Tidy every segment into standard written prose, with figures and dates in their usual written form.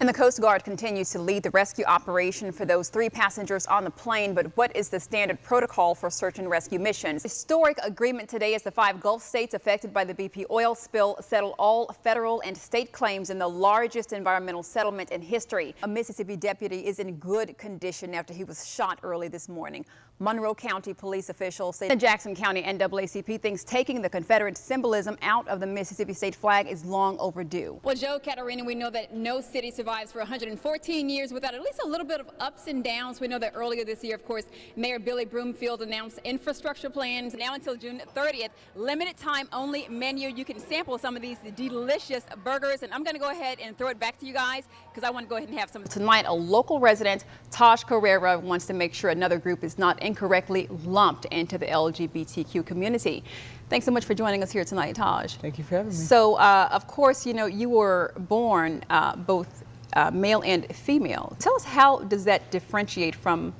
And the Coast Guard continues to lead the rescue operation for those 3 passengers on the plane. But what is the standard protocol for search and rescue missions? Historic agreement today as the 5 Gulf states affected by the BP oil spill settle all federal and state claims in the largest environmental settlement in history. A Mississippi deputy is in good condition after he was shot early this morning. Monroe County police officials say the Jackson County NAACP thinks taking the Confederate symbolism out of the Mississippi state flag is long overdue. Well, Joe Catarina, we know that no city survives for 114 years without at least a little bit of ups and downs. We know that earlier this year, of course, Mayor Billy Broomfield announced infrastructure plans. Now until June 30th, limited time only menu. You can sample some of these delicious burgers, and I'm going to go ahead and throw it back to you guys because I want to go ahead and have some. Tonight, a local resident, Taj Carrera, wants to make sure another group is not incorrectly lumped into the LGBTQ community. Thanks so much for joining us here tonight, Taj. Thank you for having me. So, of course, you know, you were born both male and female. Tell us, how does that differentiate from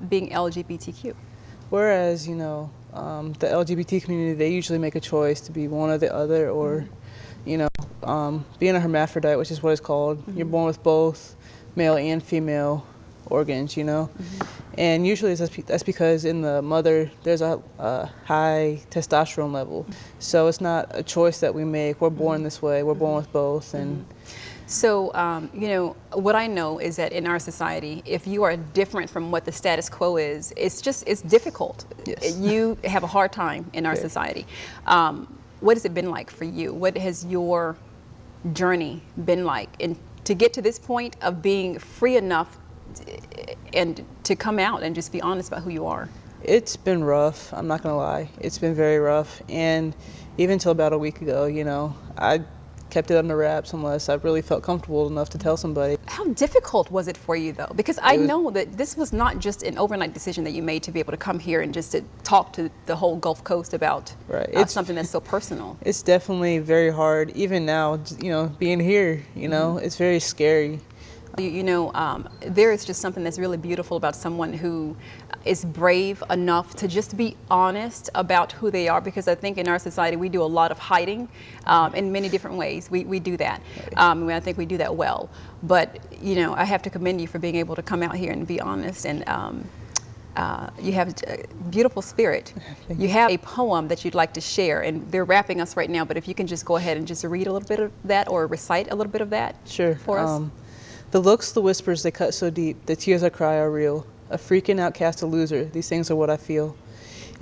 being LGBTQ? Whereas, you know, the LGBT community, they usually make a choice to be one or the other, or, you know, being a hermaphrodite, which is what it's called. You're born with both male and female organs, you know. And usually that's because in the mother there's a high testosterone level. So it's not a choice that we make. We're born this way. We're born with both. And so, you know, what I know is that in our society, if you are different from what the status quo is, it's difficult. Yes. You have a hard time in our society. What has it been like for you? What has your journey been like to get to this point of being free enough and to come out and just be honest about who you are? It's been rough. I'm not gonna lie. It's been very rough. And even till about a week ago, you know, I kept it under wraps unless I really felt comfortable enough to tell somebody. How difficult was it for you, though? Because I know that this was not just an overnight decision that you made to be able to come here and just to talk to the whole Gulf Coast about something that's so personal. It's definitely very hard. Even now, you know, being here, you know, it's very scary. You know, there is just something that's really beautiful about someone who is brave enough to just be honest about who they are, because I think in our society we do a lot of hiding in many different ways. We do that. I think we do that well. But, you know, I have to commend you for being able to come out here and be honest. And you have a beautiful spirit. You have a poem that you'd like to share, and they're wrapping us right now, but if you can just go ahead and just read a little bit of that or recite a little bit of that for us. The looks, the whispers, they cut so deep. The tears I cry are real. A freaking outcast, a loser. These things are what I feel.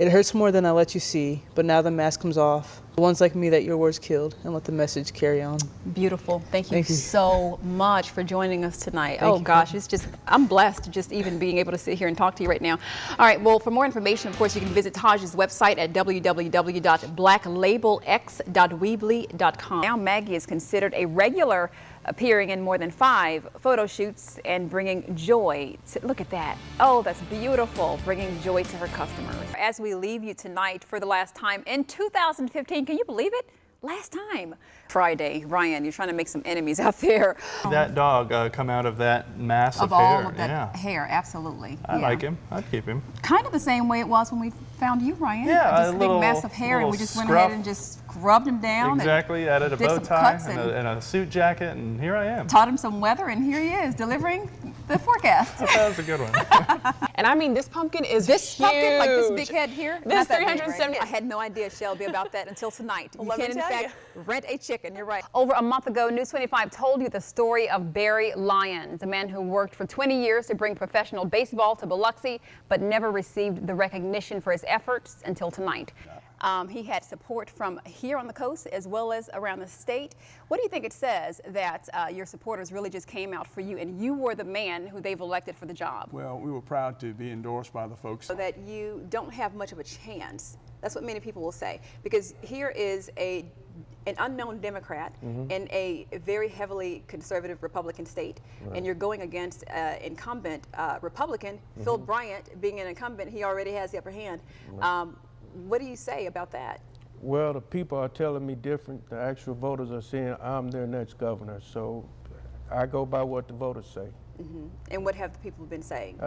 It hurts more than I let you see, but now the mask comes off. The ones like me that your words killed, and let the message carry on. Beautiful. Thank you so much for joining us tonight. Oh gosh, it's just, I'm blessed just even being able to sit here and talk to you right now. All right, well, for more information, of course, you can visit Taj's website at www.blacklabelx.weebly.com. Now Maggie is considered a regular, appearing in more than 5 photo shoots and bringing joy to, look at that. Oh, that's beautiful, bringing joy to her customers. As we leave you tonight for the last time in 2015, can you believe it? Last time. Friday, Ryan, you're trying to make some enemies out there. That dog come out of that mass of all hair. Of that hair, absolutely. I like him. I'd keep him. Kind of the same way it was when we found you, Ryan. Yeah, just a big mass of hair, and we just went ahead and just scrubbed him down. Exactly, added a bow tie and a suit jacket, and here I am. Taught him some weather, and here he is, delivering the forecast. That was a good one. And I mean, this pumpkin is huge. Pumpkin, like this big head here? This 370. I had no idea, Shelby, about that until tonight. You can, in fact, rent a chicken. You're right. Over a month ago, News 25 told you the story of Barry Lyons, a man who worked for 20 years to bring professional baseball to Biloxi, but never received the recognition for his efforts until tonight. He had support from here on the coast as well as around the state. What do you think it says that your supporters really just came out for you and you were the man who they've elected for the job? Well, we were proud to be endorsed by the folks. So that you don't have much of a chance. That's what many people will say. Because here is an unknown Democrat in a very heavily conservative Republican state, and you're going against incumbent Republican, Phil Bryant. Being an incumbent, he already has the upper hand. What do you say about that? Well, the people are telling me different. The actual voters are saying I'm their next governor, so I go by what the voters say. And what have the people been saying?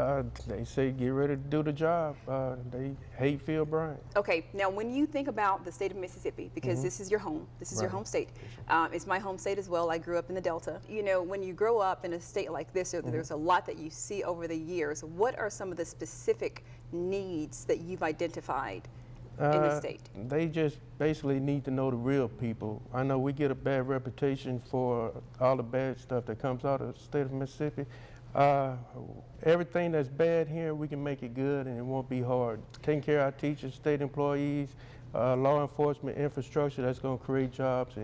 They say get ready to do the job. They hate Phil Bryant. Okay, now when you think about the state of Mississippi, because this is your home, this is your home state. It's my home state as well. I grew up in the Delta. You know, when you grow up in a state like this, there's a lot that you see over the years. What are some of the specific needs that you've identified in the state? They just basically need to know the real people. I know we get a bad reputation for all the bad stuff that comes out of the state of Mississippi. Everything that's bad here, we can make it good and it won't be hard. Taking care of our teachers, state employees, law enforcement, infrastructure that's going to create jobs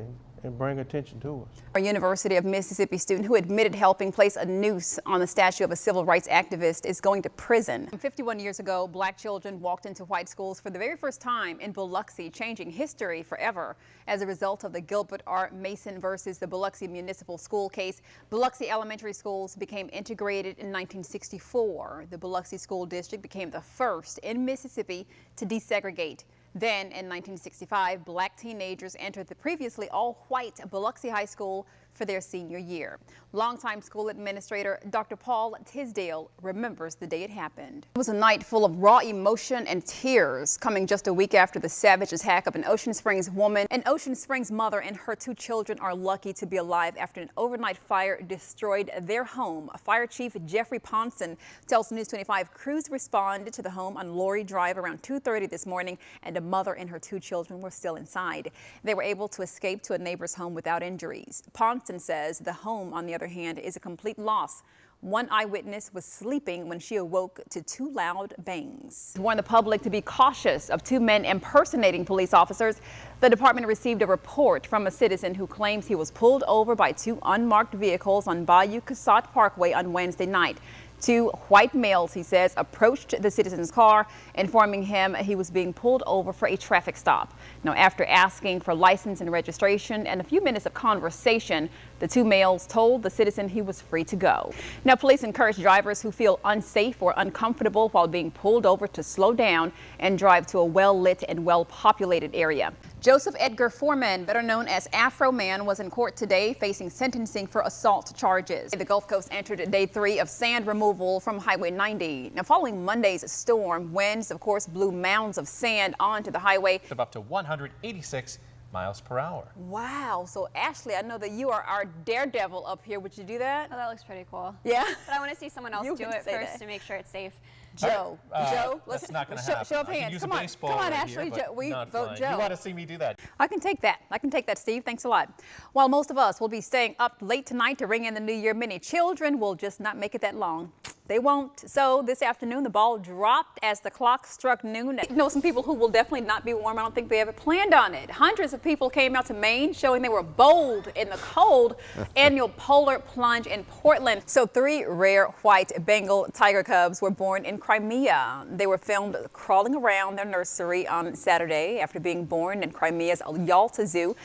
and bring attention to us. A University of Mississippi student who admitted helping place a noose on the statue of a civil rights activist is going to prison. 51 years ago, black children walked into white schools for the very first time in Biloxi, changing history forever. As a result of the Gilbert R. Mason versus the Biloxi Municipal School case, Biloxi elementary schools became integrated in 1964. The Biloxi School District became the first in Mississippi to desegregate. Then, in 1965, black teenagers entered the previously all-white Biloxi High School for their senior year. Longtime school administrator Dr. Paul Tisdale remembers the day it happened. It was a night full of raw emotion and tears, coming just a week after the savage attack of an Ocean Springs woman. An Ocean Springs mother and her 2 children are lucky to be alive after an overnight fire destroyed their home. Fire Chief Jeffrey Ponson tells News 25 crews responded to the home on Laurie Drive around 2:30 this morning, and a mother and her 2 children were still inside. They were able to escape to a neighbor's home without injuries. Ponson says the home, on the other hand, is a complete loss. One eyewitness was sleeping when she awoke to 2 loud bangs. To warn the public to be cautious of 2 men impersonating police officers, the department received a report from a citizen who claims he was pulled over by 2 unmarked vehicles on Bayou Cassatt Parkway on Wednesday night. 2 white males, he says, approached the citizen's car, informing him he was being pulled over for a traffic stop. Now, after asking for license and registration and a few minutes of conversation, the 2 males told the citizen he was free to go. Now, police encourage drivers who feel unsafe or uncomfortable while being pulled over to slow down and drive to a well-lit and well-populated area. Joseph Edgar Foreman, better known as Afro Man, was in court today facing sentencing for assault charges. The Gulf Coast entered day 3 of sand removal from Highway 90. Now, following Monday's storm, winds, of course, blew mounds of sand onto the highway. Of up to 186 miles per hour. Wow. So, Ashley, I know that you are our daredevil up here. Would you do that? Oh, that looks pretty cool. Yeah. But I want to see someone else do it first to make sure it's safe. Joe. Joe, that's not going to happen. Show of hands. Come on, Ashley. We vote Joe. You want to see me do that? I can take that. I can take that, Steve. Thanks a lot. While most of us will be staying up late tonight to ring in the new year, many children will just not make it that long. They won't. So this afternoon, the ball dropped as the clock struck noon. I know some people who will definitely not be warm. I don't think they ever planned on it. Hundreds of people came out to Maine, showing they were bold in the cold annual polar plunge in Portland. So 3 rare white Bengal tiger cubs were born in Crimea. They were filmed crawling around their nursery on Saturday after being born in Crimea's Yalta Zoo.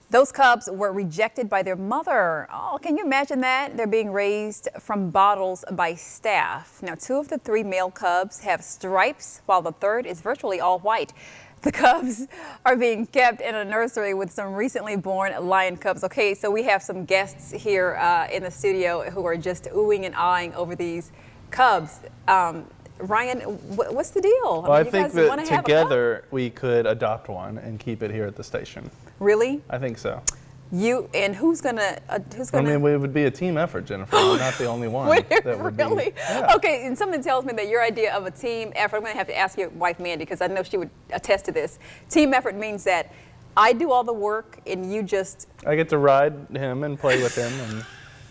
Those cubs were rejected by their mother. Oh, can you imagine that? They're being raised from bottles by staff. Now, 2 of the 3 male cubs have stripes, while the 3rd is virtually all white. The cubs are being kept in a nursery with some recently born lion cubs. Okay, so we have some guests here in the studio who are just oohing and aahing over these cubs. Ryan, what's the deal? Well, I think that together we could adopt one and keep it here at the station. Really? I think so. You and who's gonna? I mean, it would be a team effort, Jennifer. I'm not the only one. That would really? Be, yeah. Okay, and something tells me that your idea of a team effort, I'm gonna have to ask your wife Mandy, because I know she would attest to this. Team effort means that I do all the work and you just... I get to ride him and play with him and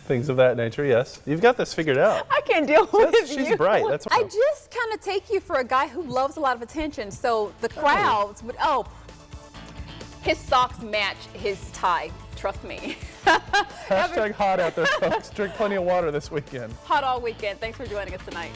things of that nature, yes. You've got this figured out. I can't deal with you. She's bright. That's I just kind of take you for a guy who loves a lot of attention, so the crowds would, his socks match his tie. Trust me. Hashtag hot out there, folks. Drink plenty of water this weekend. Hot all weekend. Thanks for joining us tonight.